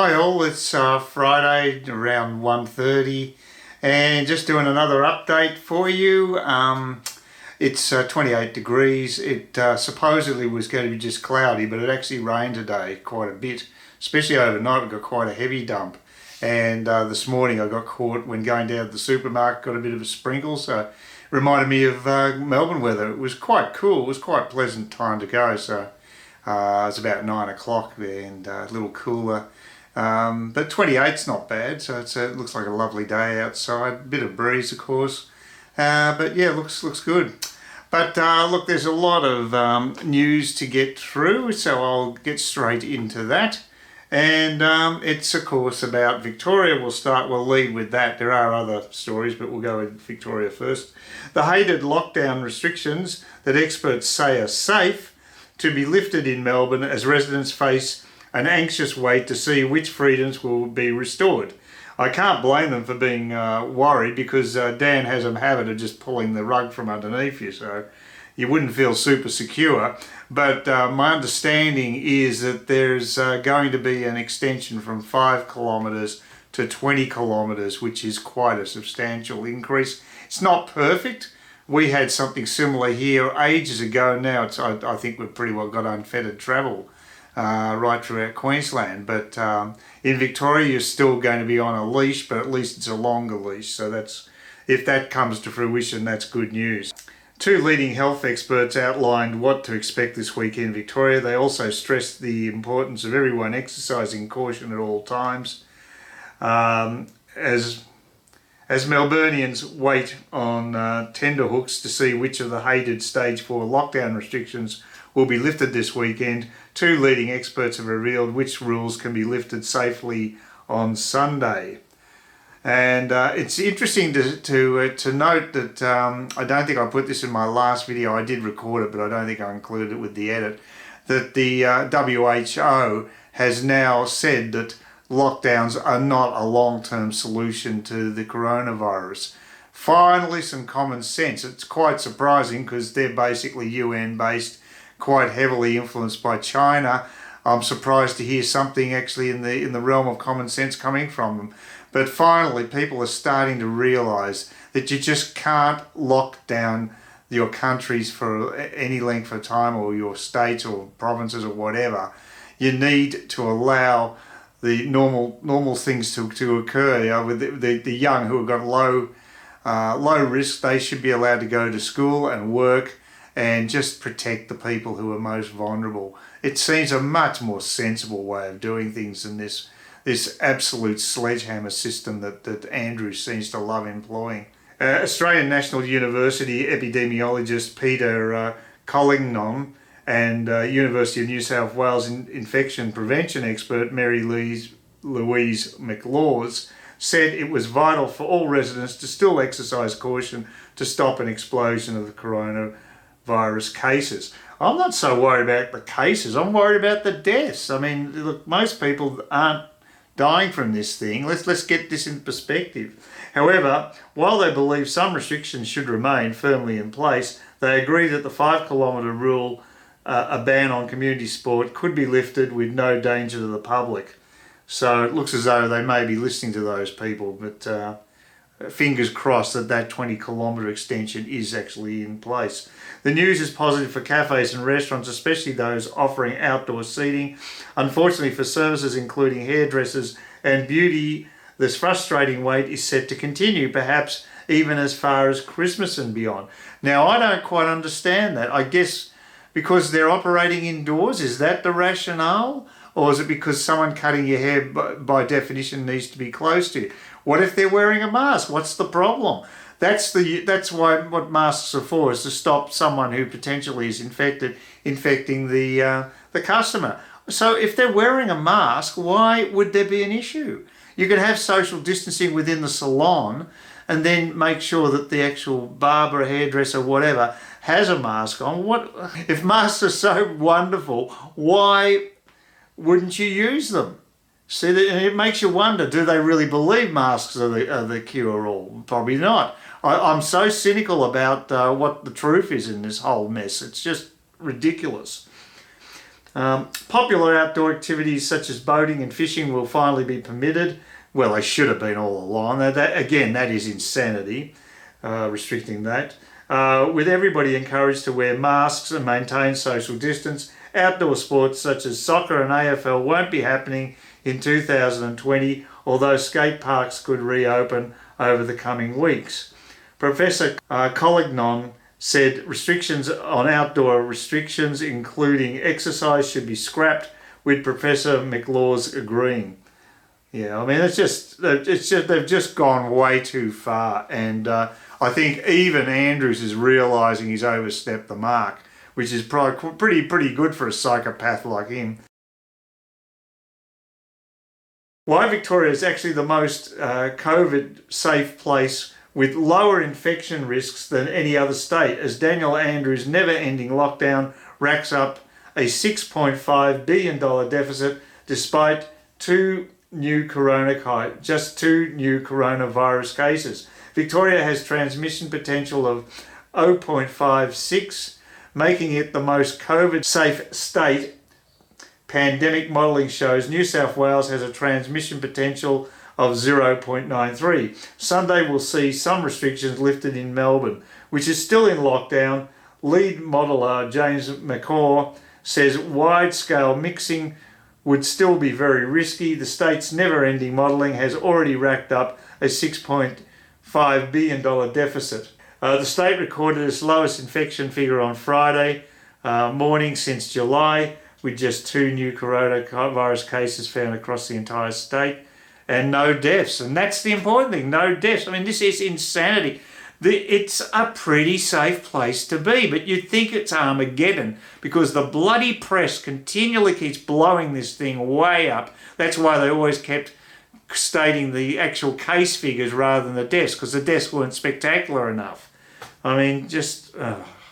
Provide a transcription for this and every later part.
Hi all, it's Friday around 1:30 and just doing another update for you. It's 28 degrees. It supposedly was going to be just cloudy, but it actually rained today quite a bit, especially overnight. We got quite a heavy dump, and this morning I got caught when going down to the supermarket, got a bit of a sprinkle, so it reminded me of Melbourne weather. It was quite cool. It was quite a pleasant time to go, so it was about 9 o'clock there and a little cooler. But 28's not bad, so it looks like a lovely day outside. Bit of breeze, of course, but yeah, looks good. But look, there's a lot of news to get through, so I'll get straight into that. And it's of course about Victoria. We'll lead with that. There are other stories, but we'll go with Victoria first. The hated lockdown restrictions that experts say are safe to be lifted in Melbourne as residents face an anxious wait to see which freedoms will be restored. I can't blame them for being worried, because Dan has a habit of just pulling the rug from underneath you, so you wouldn't feel super secure. But my understanding is that there's going to be an extension from 5 kilometres to 20 kilometres, which is quite a substantial increase. It's not perfect. We had something similar here ages ago. Now I think we've pretty well got unfettered travel right throughout Queensland, but in Victoria you're still going to be on a leash, but at least it's a longer leash, so if that comes to fruition, that's good news. Two leading health experts outlined what to expect this week in Victoria. They also stressed the importance of everyone exercising caution at all times. As Melburnians wait on tenterhooks to see which of the hated stage 4 lockdown restrictions will be lifted this weekend, two leading experts have revealed which rules can be lifted safely on Sunday. And it's interesting to note that I don't think I put this in my last video. I did record it, but I don't think I included it with the edit, that the WHO has now said that lockdowns are not a long-term solution to the coronavirus. Finally, some common sense. It's quite surprising because they're basically UN-based, quite heavily influenced by China. I'm surprised to hear something actually in the realm of common sense coming from them. But finally, people are starting to realise that you just can't lock down your countries for any length of time, or your states or provinces or whatever. You need to allow the normal things to occur. You know, with the young who have got low risk, they should be allowed to go to school and work and just protect the people who are most vulnerable. It seems a much more sensible way of doing things than this absolute sledgehammer system that Andrew seems to love employing. Australian National University epidemiologist Peter Collignon and University of New South Wales infection prevention expert Mary Louise McLaws said it was vital for all residents to still exercise caution to stop an explosion of the coronavirus cases. I'm not so worried about the cases, I'm worried about the deaths. I mean, look, most people aren't dying from this thing. Let's get this in perspective. However, while they believe some restrictions should remain firmly in place, they agree that the 5 kilometre rule, a ban on community sport, could be lifted with no danger to the public. So it looks as though they may be listening to those people, but fingers crossed that 20 kilometre extension is actually in place. The news is positive for cafes and restaurants, especially those offering outdoor seating. Unfortunately for services including hairdressers and beauty, this frustrating wait is set to continue, perhaps even as far as Christmas and beyond. Now, I don't quite understand that. I guess because they're operating indoors, is that the rationale? Or is it because someone cutting your hair by definition needs to be close to you? What if they're wearing a mask? What's the problem? That's why what masks are for, is to stop someone who potentially is infecting the customer. So if they're wearing a mask, why would there be an issue? You could have social distancing within the salon and then make sure that the actual barber, hairdresser, whatever, has a mask on. What if masks are so wonderful? Why wouldn't you use them? See, and it makes you wonder, do they really believe masks are the cure-all? Probably not. I'm so cynical about what the truth is in this whole mess. It's just ridiculous. Popular outdoor activities such as boating and fishing will finally be permitted. Well, they should have been all along. Again, that is insanity, restricting that. With everybody encouraged to wear masks and maintain social distance, outdoor sports such as soccer and AFL won't be happening in 2020, although skate parks could reopen over the coming weeks. Professor Collignon said restrictions on outdoor restrictions, including exercise, should be scrapped, with Professor McLaws agreeing. Yeah, I mean, they've just gone way too far, and I think even Andrews is realising he's overstepped the mark, which is probably pretty good for a psychopath like him. Why Victoria is actually the most COVID-safe place with lower infection risks than any other state, as Daniel Andrews' never-ending lockdown racks up a $6.5 billion deficit despite just two new coronavirus cases. Victoria has transmission potential of 0.56, making it the most COVID-safe state. Pandemic modelling shows New South Wales has a transmission potential of 0.93. Sunday will see some restrictions lifted in Melbourne, which is still in lockdown. Lead modeller James McCaw says wide-scale mixing would still be very risky. The state's never-ending modelling has already racked up a $6.5 billion deficit. The state recorded its lowest infection figure on Friday morning since July, with just 2 new coronavirus cases found across the entire state and no deaths. And that's the important thing, no deaths. I mean, this is insanity. It's a pretty safe place to be, but you'd think it's Armageddon because the bloody press continually keeps blowing this thing way up. That's why they always kept stating the actual case figures rather than the deaths, because the deaths weren't spectacular enough. I mean,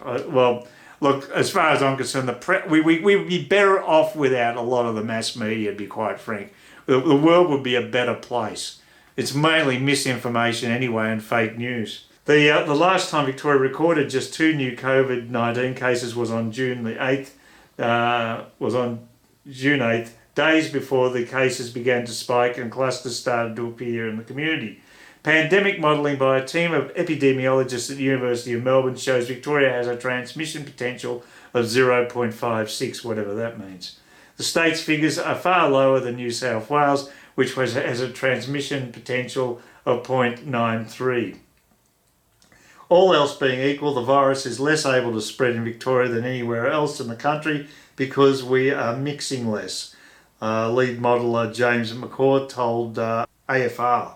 well, look, as far as I'm concerned, we'd be better off without a lot of the mass media, to be quite frank. The world would be a better place. It's mainly misinformation anyway and fake news. The last time Victoria recorded just 2 new COVID-19 cases was on June the 8th. Days before the cases began to spike and clusters started to appear in the community. Pandemic modelling by a team of epidemiologists at the University of Melbourne shows Victoria has a transmission potential of 0.56, whatever that means. The state's figures are far lower than New South Wales, which has a transmission potential of 0.93. All else being equal, the virus is less able to spread in Victoria than anywhere else in the country because we are mixing less. Lead modeller James McCaw told AFR.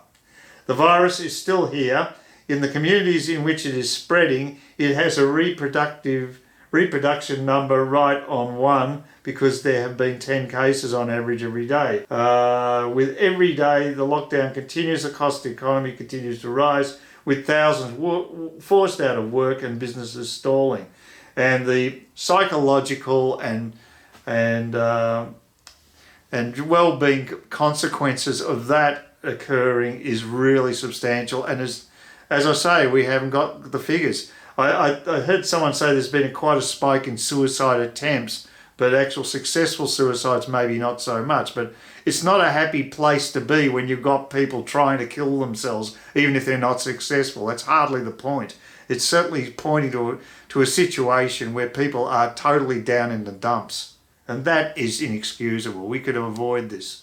The virus is still here. In the communities in which it is spreading, it has a reproduction number right on 1 because there have been 10 cases on average every day. With every day the lockdown continues, the cost of the economy continues to rise, with thousands forced out of work and businesses stalling. And the psychological and well-being consequences of that occurring is really substantial. And as I say, we haven't got the figures. I heard someone say there's been quite a spike in suicide attempts, but actual successful suicides maybe not so much. But it's not a happy place to be when you've got people trying to kill themselves, even if they're not successful. That's hardly the point. It's certainly pointing to a situation where people are totally down in the dumps. And that is inexcusable. We could avoid this.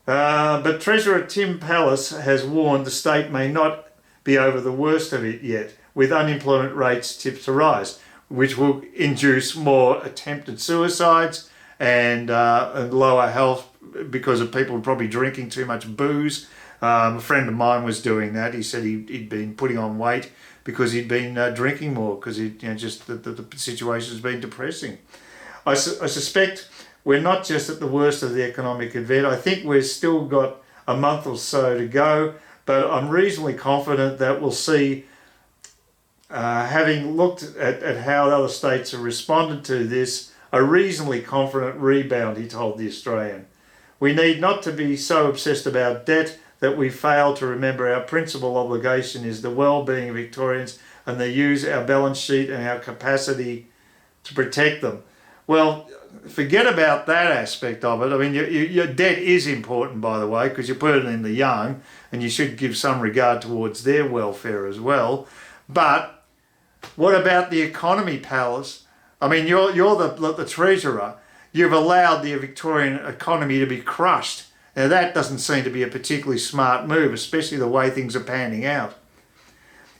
But Treasurer Tim Pallas has warned the state may not be over the worst of it yet, with unemployment rates tipped to rise, which will induce more attempted suicides and lower health because of people probably drinking too much booze. A friend of mine was doing that. He said he'd been putting on weight because he'd been drinking more because the situation has been depressing. I suspect we're not just at the worst of the economic event. I think we've still got a month or so to go, but I'm reasonably confident that we'll see, having looked at how other states have responded to this, a reasonably confident rebound, he told The Australian. We need not to be so obsessed about debt that we fail to remember our principal obligation is the well-being of Victorians and they use our balance sheet and our capacity to protect them. Well, forget about that aspect of it. I mean, your debt is important, by the way, because you're putting in the young, and you should give some regard towards their welfare as well. But what about the economy, pals? I mean, you're the treasurer. You've allowed the Victorian economy to be crushed. Now, that doesn't seem to be a particularly smart move, especially the way things are panning out.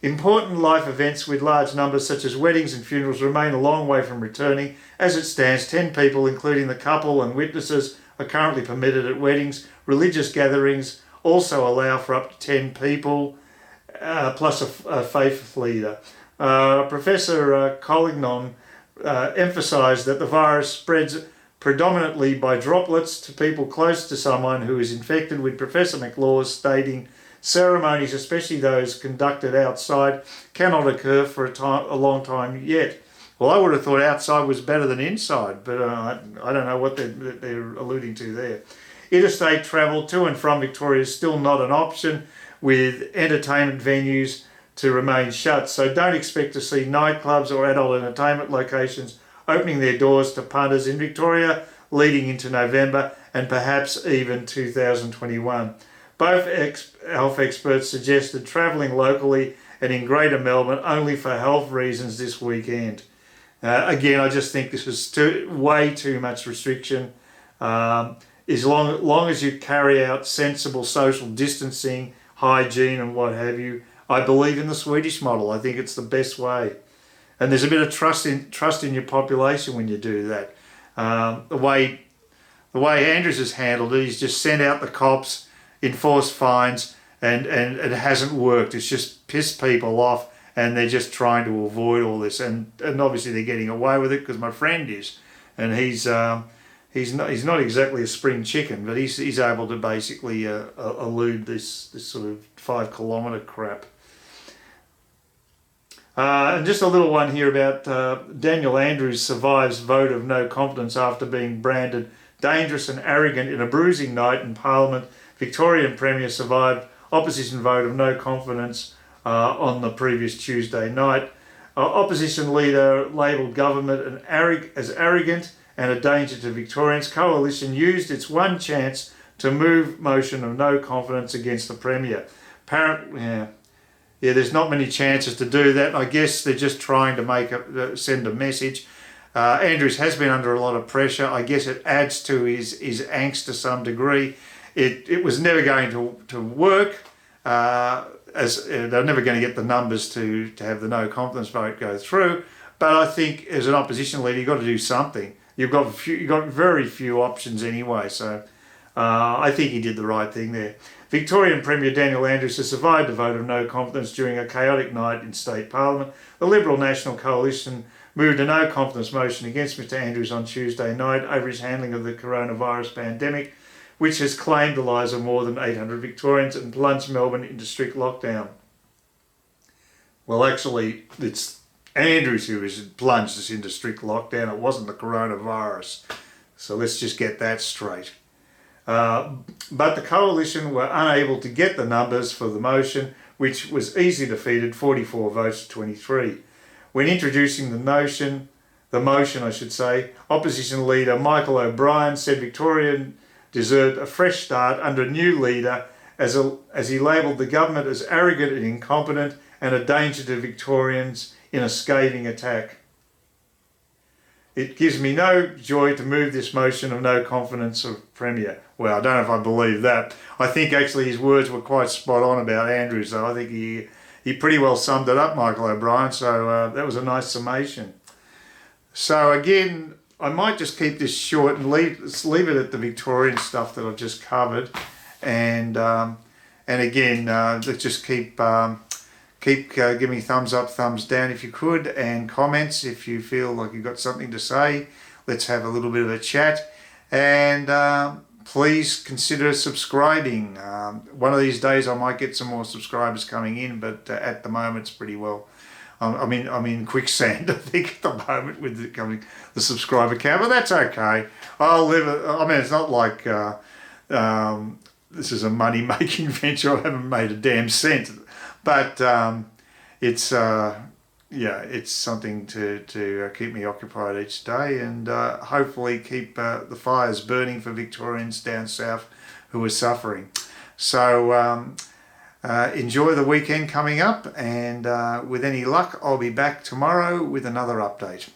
Important life events with large numbers such as weddings and funerals remain a long way from returning. As it stands, 10 people, including the couple and witnesses, are currently permitted at weddings. Religious gatherings also allow for up to 10 people, plus a faith leader. Professor Collignon emphasised that the virus spreads predominantly by droplets to people close to someone who is infected, with Professor McLaws stating ceremonies, especially those conducted outside, cannot occur for a long time yet. Well, I would have thought outside was better than inside, but I don't know what they're alluding to there. Interstate travel to and from Victoria is still not an option, with entertainment venues to remain shut. So don't expect to see nightclubs or adult entertainment locations opening their doors to punters in Victoria leading into November and perhaps even 2021. Both health experts suggested travelling locally and in Greater Melbourne only for health reasons this weekend. Again, I just think this was way too much restriction. As long as you carry out sensible social distancing, hygiene and what have you, I believe in the Swedish model. I think it's the best way. And there's a bit of trust in your population when you do that. The way Andrews has handled it, he's just sent out the cops, enforced fines, and it hasn't worked. It's just pissed people off, and they're just trying to avoid all this. And obviously they're getting away with it because my friend is, and he's not exactly a spring chicken, but he's able to basically elude this sort of 5 kilometre crap. And just a little one here about Daniel Andrews survives vote of no confidence after being branded dangerous and arrogant in a bruising night in Parliament. Victorian Premier survived opposition vote of no confidence on the previous Tuesday night. Opposition leader labelled government as arrogant and a danger to Victorians. Coalition used its one chance to move motion of no confidence against the Premier. Apparently, there's not many chances to do that. I guess they're just trying to send a message. Andrews has been under a lot of pressure. I guess it adds to his angst to some degree. It was never going to work, as they're never going to get the numbers to have the no confidence vote go through. But I think as an opposition leader, you've got to do something. You've got very few options anyway. So I think he did the right thing there. Victorian Premier Daniel Andrews has survived a vote of no confidence during a chaotic night in State Parliament. The Liberal National Coalition moved a no confidence motion against Mr Andrews on Tuesday night over his handling of the coronavirus pandemic, which has claimed the lives of more than 800 Victorians and plunged Melbourne into strict lockdown. Well, actually, it's Andrews who has plunged us into strict lockdown. It wasn't the coronavirus. So let's just get that straight. But the coalition were unable to get the numbers for the motion, which was easily defeated, 44 votes to 23. When introducing the motion, opposition leader Michael O'Brien said Victorian deserved a fresh start under a new leader, as he labelled the government as arrogant and incompetent and a danger to Victorians in a scathing attack. It gives me no joy to move this motion of no confidence of Premier. Well, I don't know if I believe that. I think actually his words were quite spot on about Andrews, though. I think he pretty well summed it up, Michael O'Brien, so that was a nice summation. So again, I might just keep this short and let's leave it at the Victorian stuff that I've just covered. And again, let's just keep give me thumbs up, thumbs down if you could, and comments if you feel like you've got something to say. Let's have a little bit of a chat, and please consider subscribing. One of these days I might get some more subscribers coming in, but at the moment it's pretty well. I'm in quicksand, I think, at the moment with the subscriber count, but that's okay. I'll live. It's not like this is a money-making venture. I haven't made a damn cent. But it's yeah, it's something to keep me occupied each day, and hopefully keep the fires burning for Victorians down south who are suffering. So enjoy the weekend coming up, and with any luck I'll be back tomorrow with another update.